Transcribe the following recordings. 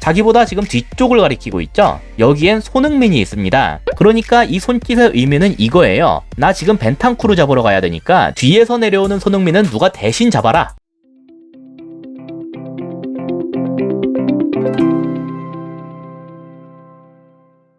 자기보다 지금 뒤쪽을 가리키고 있죠. 여기엔 손흥민이 있습니다. 그러니까 이 손짓의 의미는 이거예요. 나 지금 벤탄쿠르 잡으러 가야 되니까 뒤에서 내려오는 손흥민은 누가 대신 잡아라.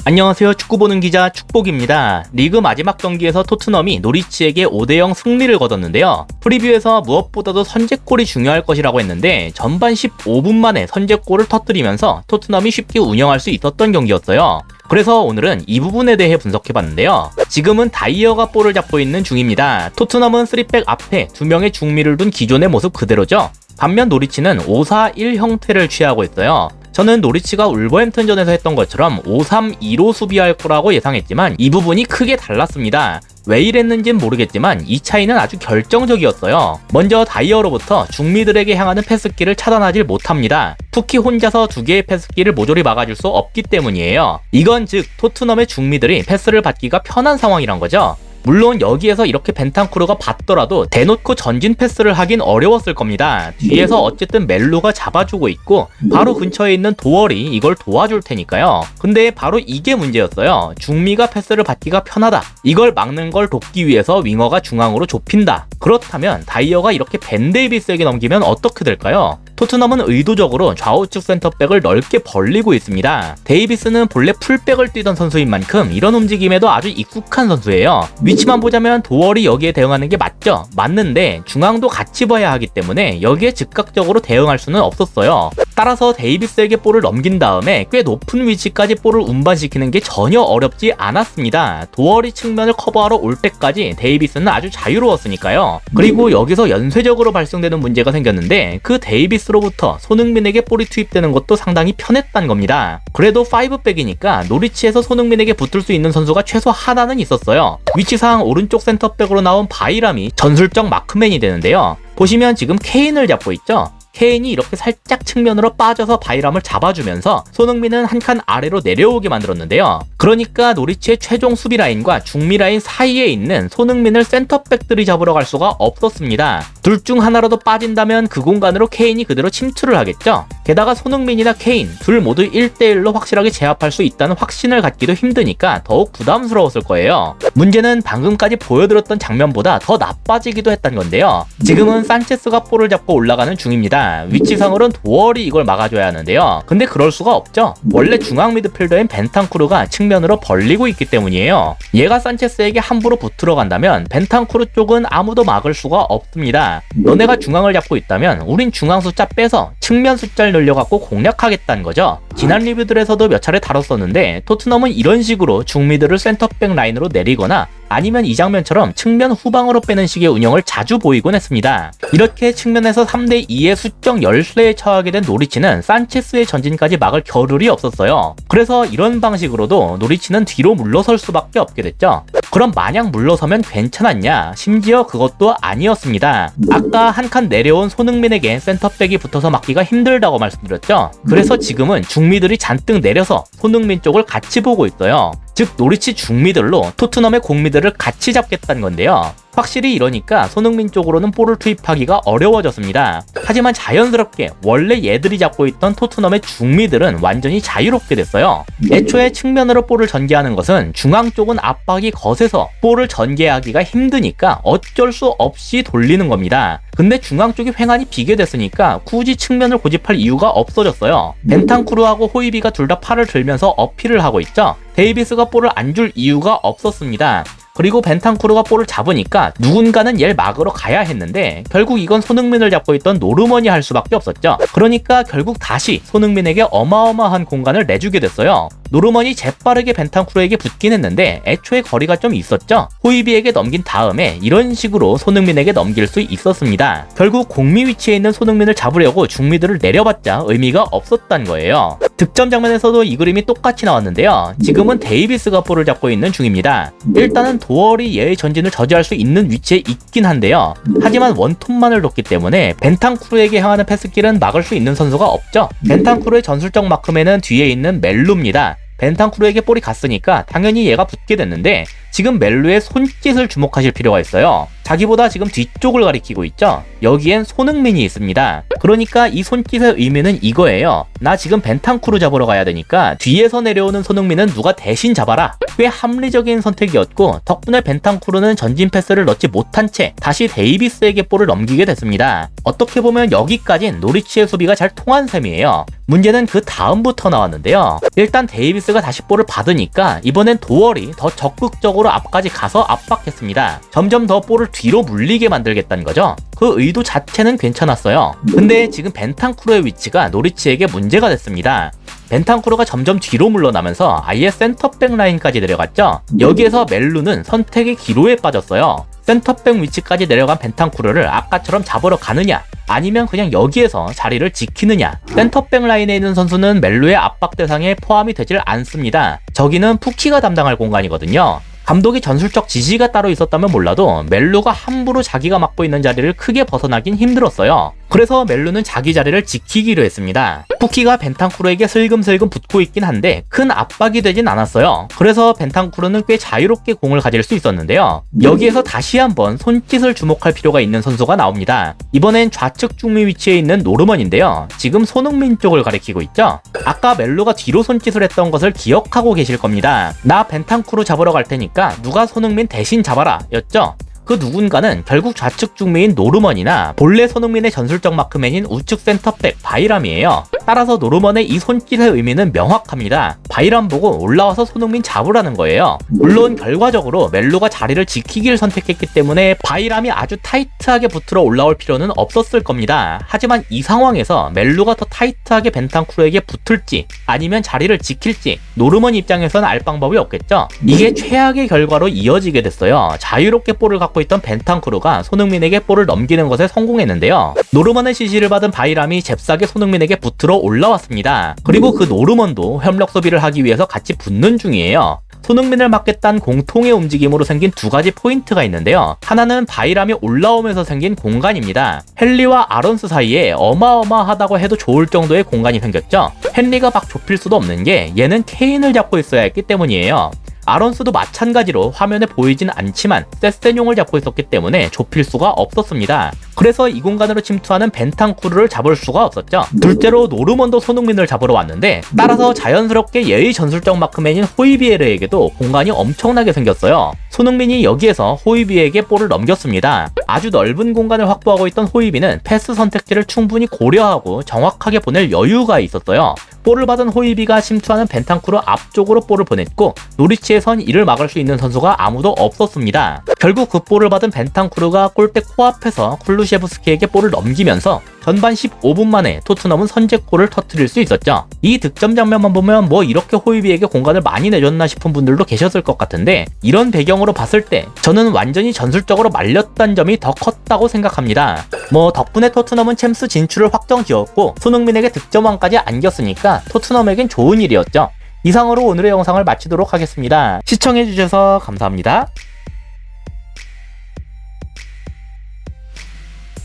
안녕하세요. 축구 보는 기자 축복입니다. 리그 마지막 경기에서 토트넘이 노리치에게 5대0 승리를 거뒀는데요. 프리뷰에서 무엇보다도 선제골이 중요할 것이라고 했는데 전반 15분 만에 선제골을 터뜨리면서 토트넘이 쉽게 운영할 수 있었던 경기였어요. 그래서 오늘은 이 부분에 대해 분석해봤는데요. 지금은 다이어가 볼을 잡고 있는 중입니다. 토트넘은 3백 앞에 2명의 중미를 둔 기존의 모습 그대로죠. 반면 노리치는 5-4-1 형태를 취하고 있어요. 저는 노리치가 울버햄튼전에서 했던 것처럼 5-3-2로 수비할 거라고 예상했지만 이 부분이 크게 달랐습니다. 왜 이랬는진 모르겠지만 이 차이는 아주 결정적이었어요. 먼저 다이어로부터 중미들에게 향하는 패스기를 차단하지 못합니다. 푸키 혼자서 2개의 패스기를 모조리 막아줄 수 없기 때문이에요. 이건 즉 토트넘의 중미들이 패스를 받기가 편한 상황이란 거죠. 물론 여기에서 이렇게 벤탄쿠르가 받더라도 대놓고 전진 패스를 하긴 어려웠을 겁니다. 뒤에서 어쨌든 멜루가 잡아주고 있고 바로 근처에 있는 도얼이 이걸 도와줄 테니까요. 근데 바로 이게 문제였어요. 중미가 패스를 받기가 편하다. 이걸 막는 걸 돕기 위해서 윙어가 중앙으로 좁힌다. 그렇다면 다이어가 이렇게 벤 데이비스에게 넘기면 어떻게 될까요? 토트넘은 의도적으로 좌우측 센터백을 넓게 벌리고 있습니다. 데이비스는 본래 풀백을 뛰던 선수인 만큼 이런 움직임에도 아주 익숙한 선수예요. 위치만 보자면 도얼이 여기에 대응하는 게 맞죠? 맞는데 중앙도 같이 봐야 하기 때문에 여기에 즉각적으로 대응할 수는 없었어요. 따라서 데이비스에게 볼을 넘긴 다음에 꽤 높은 위치까지 볼을 운반시키는 게 전혀 어렵지 않았습니다. 도얼이 측면을 커버하러 올 때까지 데이비스는 아주 자유로웠으니까요. 그리고 여기서 연쇄적으로 발생되는 문제가 생겼는데 그 데이비스로부터 손흥민에게 볼이 투입되는 것도 상당히 편했단 겁니다. 그래도 5백이니까 노리치에서 손흥민에게 붙을 수 있는 선수가 최소 하나는 있었어요. 위치상 오른쪽 센터백으로 나온 바이람이 전술적 마크맨이 되는데요. 보시면 지금 케인을 잡고 있죠. 케인이 이렇게 살짝 측면으로 빠져서 바이람을 잡아주면서 손흥민은 한 칸 아래로 내려오게 만들었는데요. 그러니까 노리치의 최종 수비 라인과 중미 라인 사이에 있는 손흥민을 센터백들이 잡으러 갈 수가 없었습니다. 둘 중 하나라도 빠진다면 그 공간으로 케인이 그대로 침투를 하겠죠. 게다가 손흥민이나 케인 둘 모두 1대1로 확실하게 제압할 수 있다는 확신을 갖기도 힘드니까 더욱 부담스러웠을 거예요. 문제는 방금까지 보여드렸던 장면보다 더 나빠지기도 했단 건데요. 지금은 산체스가 볼을 잡고 올라가는 중입니다. 위치상으로는 도얼이 이걸 막아줘야 하는데요. 근데 그럴 수가 없죠. 원래 중앙 미드필더인 벤탄쿠르가 측면으로 벌리고 있기 때문이에요. 얘가 산체스에게 함부로 붙들어 간다면 벤탄쿠르 쪽은 아무도 막을 수가 없습니다. 너네가 중앙을 잡고 있다면 우린 중앙 숫자 빼서 측면 숫자를 늘려갖고 공략하겠다는 거죠. 지난 리뷰들에서도 몇 차례 다뤘었는데 토트넘은 이런 식으로 중미들을 센터백 라인으로 내리거나 아니면 이 장면처럼 측면 후방으로 빼는 식의 운영을 자주 보이곤 했습니다. 이렇게 측면에서 3대2의 수적 열세에 처하게 된 노리치는 산체스의 전진까지 막을 겨를이 없었어요. 그래서 이런 방식으로도 노리치는 뒤로 물러설 수밖에 없게 됐죠. 그럼 마냥 물러서면 괜찮았냐? 심지어 그것도 아니었습니다. 아까 한 칸 내려온 손흥민에게 센터백이 붙어서 막기가 힘들다고 말씀드렸죠. 그래서 지금은 중미들이 잔뜩 내려서 손흥민 쪽을 같이 보고 있어요. 즉 노리치 중미들로 토트넘의 공미들을 같이 잡겠다는 건데요. 확실히 이러니까 손흥민 쪽으로는 볼을 투입하기가 어려워졌습니다. 하지만 자연스럽게 원래 얘들이 잡고 있던 토트넘의 중미들은 완전히 자유롭게 됐어요. 애초에 측면으로 볼을 전개하는 것은 중앙 쪽은 압박이 거세서 볼을 전개하기가 힘드니까 어쩔 수 없이 돌리는 겁니다. 근데 중앙 쪽이 횡한이 비게 됐으니까 굳이 측면을 고집할 이유가 없어졌어요. 벤탄쿠르하고 호이비가 둘 다 팔을 들면서 어필을 하고 있죠. 데이비스가 볼을 안 줄 이유가 없었습니다. 그리고 벤탄쿠르가 볼을 잡으니까 누군가는 얘를 막으러 가야 했는데 결국 이건 손흥민을 잡고 있던 노르먼이 할 수밖에 없었죠. 그러니까 결국 다시 손흥민에게 어마어마한 공간을 내주게 됐어요. 노르먼이 재빠르게 벤탄쿠르에게 붙긴 했는데 애초에 거리가 좀 있었죠. 호이비에게 넘긴 다음에 이런 식으로 손흥민에게 넘길 수 있었습니다. 결국 공미 위치에 있는 손흥민을 잡으려고 중미들을 내려봤자 의미가 없었단 거예요. 득점 장면에서도 이 그림이 똑같이 나왔는데요. 지금은 데이비스가 볼을 잡고 있는 중입니다. 일단은 도얼이 얘의 전진을 저지할 수 있는 위치에 있긴 한데요. 하지만 원톱만을 뒀기 때문에 벤탄쿠르에게 향하는 패스길은 막을 수 있는 선수가 없죠. 벤탄쿠르의 전술적 마크맨은 뒤에 있는 멜루입니다. 벤탄쿠르에게 볼이 갔으니까 당연히 얘가 붙게 됐는데 지금 멜루의 손짓을 주목하실 필요가 있어요. 자기보다 지금 뒤쪽을 가리키고 있죠. 여기엔 손흥민이 있습니다. 그러니까 이 손짓의 의미는 이거예요. 나 지금 벤탄쿠르 잡으러 가야 되니까 뒤에서 내려오는 손흥민은 누가 대신 잡아라. 꽤 합리적인 선택이었고 덕분에 벤탄쿠르는 전진 패스를 넣지 못한 채 다시 데이비스에게 볼을 넘기게 됐습니다. 어떻게 보면 여기까진 노리치의 수비가 잘 통한 셈이에요. 문제는 그 다음부터 나왔는데요. 일단 데이비스가 다시 볼을 받으니까 이번엔 도얼이 더 적극적으로 앞까지 가서 압박했습니다. 점점 더 볼을 뒤로 물리게 만들겠다는 거죠. 그 의도 자체는 괜찮았어요. 근데 지금 벤탄쿠르의 위치가 노리치에게 문제가 됐습니다. 벤탄쿠르가 점점 뒤로 물러나면서 아예 센터백 라인까지 내려갔죠. 여기에서 멜루는 선택의 기로에 빠졌어요. 센터백 위치까지 내려간 벤탄쿠르를 아까처럼 잡으러 가느냐 아니면 그냥 여기에서 자리를 지키느냐. 센터백 라인에 있는 선수는 멜루의 압박 대상에 포함이 되질 않습니다. 저기는 푸키가 담당할 공간이거든요. 감독이 전술적 지시가 따로 있었다면 몰라도 멜루가 함부로 자기가 맡고 있는 자리를 크게 벗어나긴 힘들었어요. 그래서 멜루는 자기 자리를 지키기로 했습니다. 푸키가 벤탄쿠르에게 슬금슬금 붙고 있긴 한데 큰 압박이 되진 않았어요. 그래서 벤탄쿠르는 꽤 자유롭게 공을 가질 수 있었는데요. 여기에서 다시 한번 손짓을 주목할 필요가 있는 선수가 나옵니다. 이번엔 좌측 중미 위치에 있는 노르먼인데요. 지금 손흥민 쪽을 가리키고 있죠. 아까 멜루가 뒤로 손짓을 했던 것을 기억하고 계실 겁니다. 나 벤탄쿠르 잡으러 갈 테니까 누가 손흥민 대신 잡아라 였죠. 그 누군가는 결국 좌측 중미인 노르먼이나 본래 손흥민의 전술적 마크맨인 우측 센터백 바이람이에요. 따라서 노르먼의 이 손짓의 의미는 명확합니다. 바이람 보고 올라와서 손흥민 잡으라는 거예요. 물론 결과적으로 멜루가 자리를 지키길 선택했기 때문에 바이람이 아주 타이트하게 붙들어 올라올 필요는 없었을 겁니다. 하지만 이 상황에서 멜루가 더 타이트하게 벤탄쿠르에게 붙을지 아니면 자리를 지킬지 노르먼 입장에서는 알 방법이 없겠죠. 이게 최악의 결과로 이어지게 됐어요. 자유롭게 볼을 갖고 있던 벤탄쿠르가 손흥민에게 볼을 넘기는 것에 성공했는데요. 노르먼의 지시를 받은 바이람이 잽싸게 손흥민에게 붙들어 올라왔습니다. 그리고 그 노르먼도 협력 소비를 하기 위해서 같이 붙는 중이에요. 손흥민을 막겠다는 공통의 움직임으로 생긴 두 가지 포인트가 있는데요. 하나는 바이람이 올라오면서 생긴 공간입니다. 헨리와 아론스 사이에 어마어마하다고 해도 좋을 정도의 공간이 생겼죠. 헨리가 막 좁힐 수도 없는 게 얘는 케인을 잡고 있어야 했기 때문이에요. 아론스도 마찬가지로 화면에 보이진 않지만 세스텐용을 잡고 있었기 때문에 좁힐 수가 없었습니다. 그래서 이 공간으로 침투하는 벤탄쿠르를 잡을 수가 없었죠. 둘째로 노르먼도 손흥민을 잡으러 왔는데 따라서 자연스럽게 예의 전술적 마크맨인 호이비에르에게도 공간이 엄청나게 생겼어요. 손흥민이 여기에서 호이비에게 볼을 넘겼습니다. 아주 넓은 공간을 확보하고 있던 호이비는 패스 선택지를 충분히 고려하고 정확하게 보낼 여유가 있었어요. 볼을 받은 호이비가 침투하는 벤탄쿠르 앞쪽으로 볼을 보냈고 노리치에선 이를 막을 수 있는 선수가 아무도 없었습니다. 결국 그 볼을 받은 벤탄쿠르가 골대 코앞에서 쿨루셰브스키에게 볼을 넘기면서 전반 15분 만에 토트넘은 선제골을 터뜨릴 수 있었죠. 이 득점 장면만 보면 뭐 이렇게 호이비에게 공간을 많이 내줬나 싶은 분들도 계셨을 것 같은데 이런 배경으로 봤을 때 저는 완전히 전술적으로 말렸다는 점이 더 컸다고 생각합니다. 뭐 덕분에 토트넘은 챔스 진출을 확정지었고 손흥민에게 득점왕까지 안겼으니까 토트넘에겐 좋은 일이었죠. 이상으로 오늘의 영상을 마치도록 하겠습니다. 시청해주셔서 감사합니다.